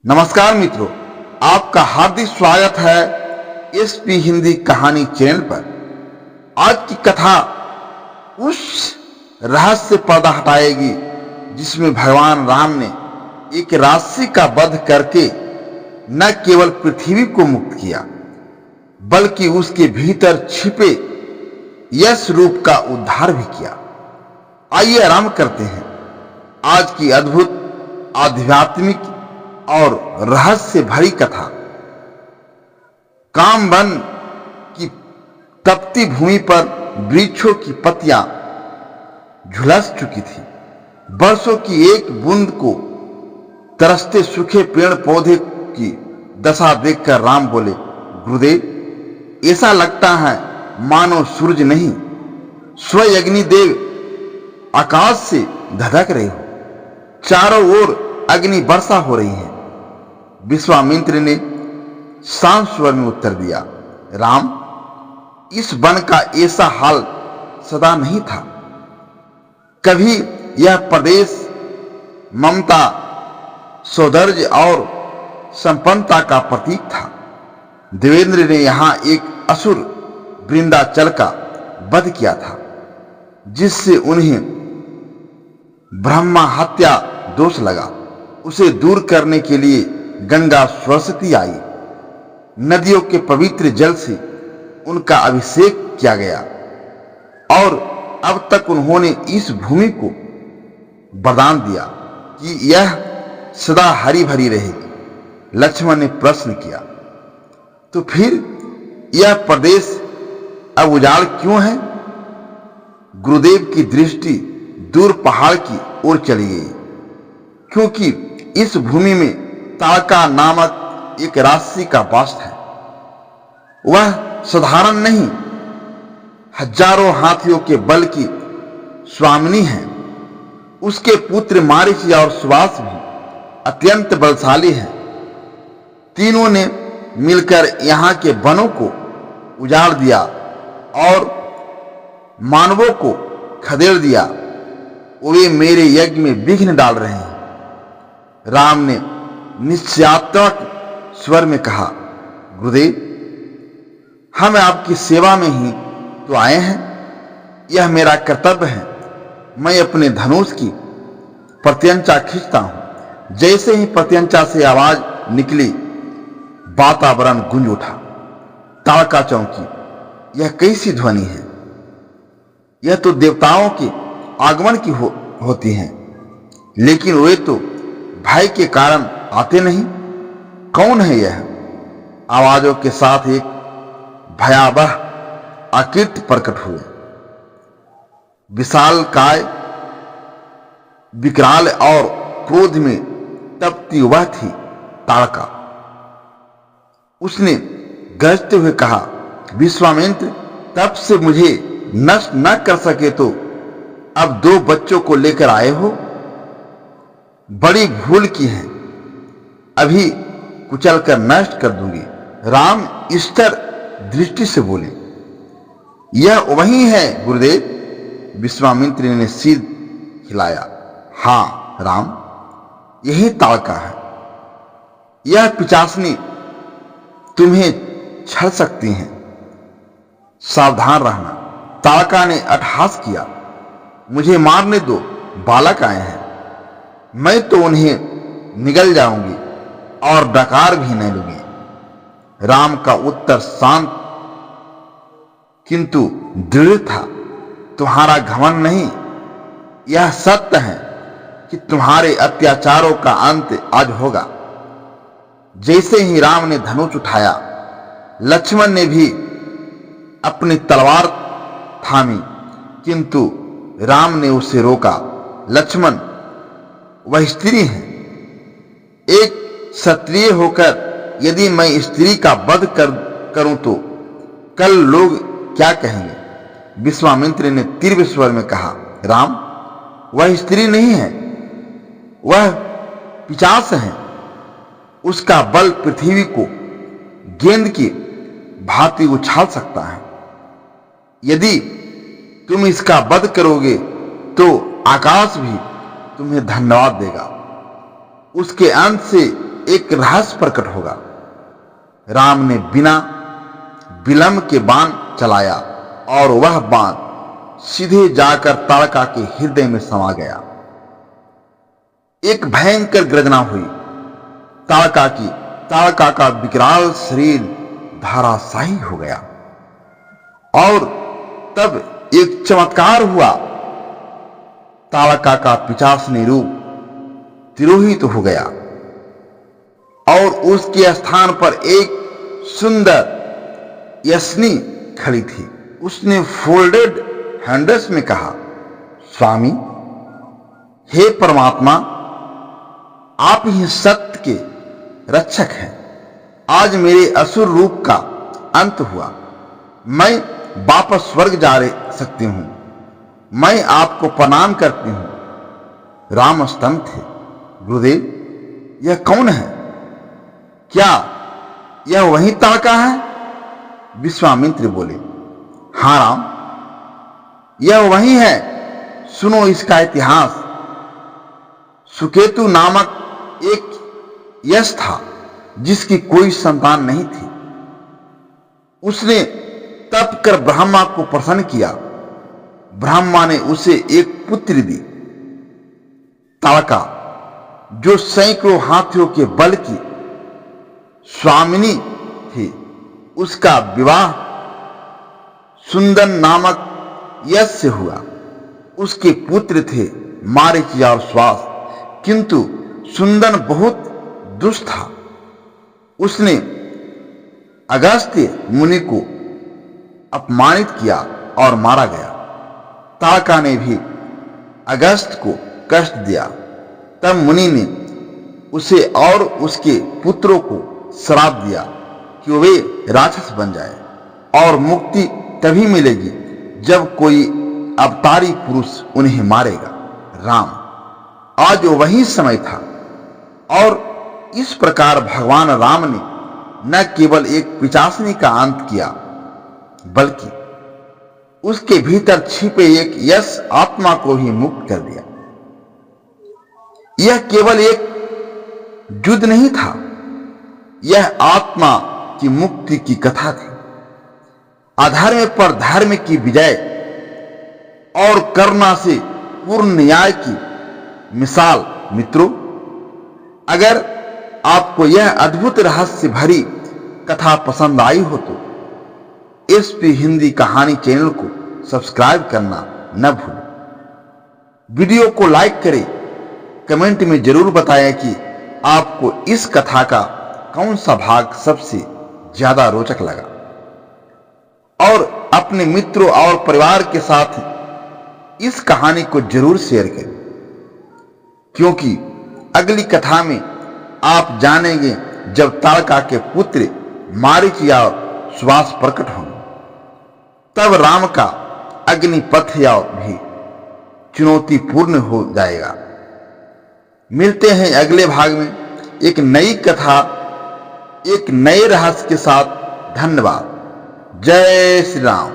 नमस्कार मित्रों, आपका हार्दिक स्वागत है एसपी हिंदी कहानी चैनल पर। आज की कथा उस रहस्य पर्दा हटाएगी जिसमें भगवान राम ने एक राक्षसी का वध करके न केवल पृथ्वी को मुक्त किया बल्कि उसके भीतर छिपे यश रूप का उद्धार भी किया। आइए आरंभ करते हैं आज की अद्भुत आध्यात्मिक और रहस्य भरी कथा। कामवन की तपती भूमि पर वृक्षों की पत्तियां झुलस चुकी थी। बरसों की एक बूंद को तरसते सूखे पेड़ पौधे की दशा देखकर राम बोले, गुरुदेव, ऐसा लगता है मानो सूरज नहीं स्वयं अग्निदेव आकाश से धधक रहे हो। चारों ओर अग्नि वर्षा हो रही है। विश्वामित्र ने शांत स्वर में उत्तर दिया, राम, इस वन का ऐसा हाल सदा नहीं था। कभी यह प्रदेश ममता, सौंदर्य और संपन्नता का प्रतीक था। देवेंद्र ने यहां एक असुर वृंदाचल का वध किया था जिससे उन्हें ब्रह्मा हत्या दोष लगा। उसे दूर करने के लिए गंगा सरस्वती आई। नदियों के पवित्र जल से उनका अभिषेक किया गया और अब तक उन्होंने इस भूमि को वरदान दिया कि यह सदा हरी भरी रहेगी। लक्ष्मण ने प्रश्न किया, तो फिर यह प्रदेश अब उजाड़ क्यों है? गुरुदेव की दृष्टि दूर पहाड़ की ओर चली गई, क्योंकि इस भूमि में ताड़का नामक एक राक्षसी का वास है। वह साधारण नहीं, हजारों हाथियों के बल की स्वामिनी है। उसके पुत्र मारीच और सुबास भी अत्यंत बलशाली हैं। तीनों ने मिलकर यहाँ के वनों को उजाड़ दिया और मानवों को खदेड़ दिया। वे मेरे यज्ञ में विघ्न डाल रहे हैं। राम ने निश्चयात्मक स्वर में कहा, गुरुदेव, हम आपकी सेवा में ही तो आए हैं। यह मेरा कर्तव्य है। मैं अपने धनुष की प्रत्यंचा खींचता हूं। जैसे ही प्रत्यंचा से आवाज निकली, वातावरण गूंज उठा। ताड़का चौंकी, यह कैसी ध्वनि है? यह तो देवताओं के आगमन की होती हैं, लेकिन वे तो भय के कारण आते नहीं। कौन है यह? आवाजों के साथ एक भयावह आकृति प्रकट हुए। विशाल काय, विकराल और क्रोध में तपती वह थी ताड़का। उसने गरजते हुए कहा, विश्वामित्र, तप से मुझे नष्ट न कर सके तो अब 2 बच्चों को लेकर आए हो। बड़ी भूल की है, अभी कुचल कर नष्ट कर दूंगी। राम स्थिर दृष्टि से बोले, यह वही है गुरुदेव। विश्वामित्र ने सिर हिलाया, हाँ राम, यही ताड़का है। यह पिशाचनी तुम्हें छल सकती हैं, सावधान रहना। ताड़का ने अट्टहास किया, मुझे मारने दो, बालक आए हैं। मैं तो उन्हें निगल जाऊंगी और डकार भी नहीं लूंगी। राम का उत्तर शांत किंतु दृढ़ था, तुम्हारा घमंड नहीं, यह सत्य है कि तुम्हारे अत्याचारों का अंत आज होगा। जैसे ही राम ने धनुष उठाया, लक्ष्मण ने भी अपनी तलवार थामी, किंतु राम ने उसे रोका। लक्ष्मण, वह स्त्री है। एक क्षत्रिय होकर यदि मैं स्त्री का वध करूं तो कल लोग क्या कहेंगे? विश्वामित्र ने तीव्र स्वर में कहा, राम, वह स्त्री नहीं है, वह पिशाच है। उसका बल पृथ्वी को गेंद की भांति उछाल सकता है। यदि तुम इसका वध करोगे तो आकाश भी तुम्हें धन्यवाद देगा। उसके अंत से एक रहस्य प्रकट होगा। राम ने बिना विलंब के बाण चलाया और वह बाण सीधे जाकर ताड़का के हृदय में समा गया। एक भयंकर गर्जना हुई। ताड़का का विकराल शरीर धराशायी हो गया और तब एक चमत्कार हुआ। ताड़का का पिशाचिनी रूप तिरोहित हो गया और उसके स्थान पर एक सुंदर यशनी खड़ी थी। उसने फोल्डेड हैंड्स में कहा, स्वामी, हे परमात्मा, आप ही सत्य के रक्षक हैं। आज मेरे असुर रूप का अंत हुआ। मैं वापस स्वर्ग जा सकती हूं। मैं आपको प्रणाम करती हूं। राम स्तंभ थे। गुरुदेव, यह कौन है? क्या यह वही ताड़का है? विश्वामित्र बोले, हां राम, यह वही है। सुनो इसका इतिहास। सुकेतु नामक एक यश था जिसकी कोई संतान नहीं थी। उसने तप कर ब्रह्मा को प्रसन्न किया। ब्रह्मा ने उसे एक पुत्री दी, ताड़का, जो सैकड़ों हाथियों के बल की स्वामिनी थी। उसका विवाह सुंदन नामक यश से हुआ। उसके पुत्र थे मारीच और श्वास, किंतु सुंदन बहुत दुष्ट था। उसने अगस्त्य मुनि को अपमानित किया और मारा गया। ताड़का ने भी अगस्त को कष्ट दिया। तब मुनि ने उसे और उसके पुत्रों को श्राप दिया कि वे राक्षस बन जाए, और मुक्ति तभी मिलेगी जब कोई अवतारी पुरुष उन्हें मारेगा। राम, आज वही समय था। और इस प्रकार भगवान राम ने न केवल एक पिशाचिनी का अंत किया, बल्कि उसके भीतर छिपे एक यश आत्मा को भी मुक्त कर दिया। यह केवल एक युद्ध नहीं था, यह आत्मा की मुक्ति की कथा थी। अधर्म पर धर्म की विजय और करुणा से पूर्ण न्याय की मिसाल। मित्रों, अगर आपको यह अद्भुत रहस्य भरी कथा पसंद आई हो तो एसपी हिंदी कहानी चैनल को सब्सक्राइब करना न भूलें। वीडियो को लाइक करें। कमेंट में जरूर बताएं कि आपको इस कथा का कौन सा भाग सबसे ज्यादा रोचक लगा, और अपने मित्रों और परिवार के साथ इस कहानी को जरूर शेयर करें, क्योंकि अगली कथा में आप जानेंगे जब ताड़का के पुत्र मारीच या सुबास प्रकट होंगे, तब राम का अग्निपथ याग भी चुनौतीपूर्ण हो जाएगा। मिलते हैं अगले भाग में एक नई कथा, एक नए रहस्य के साथ। धन्यवाद। जय श्री राम।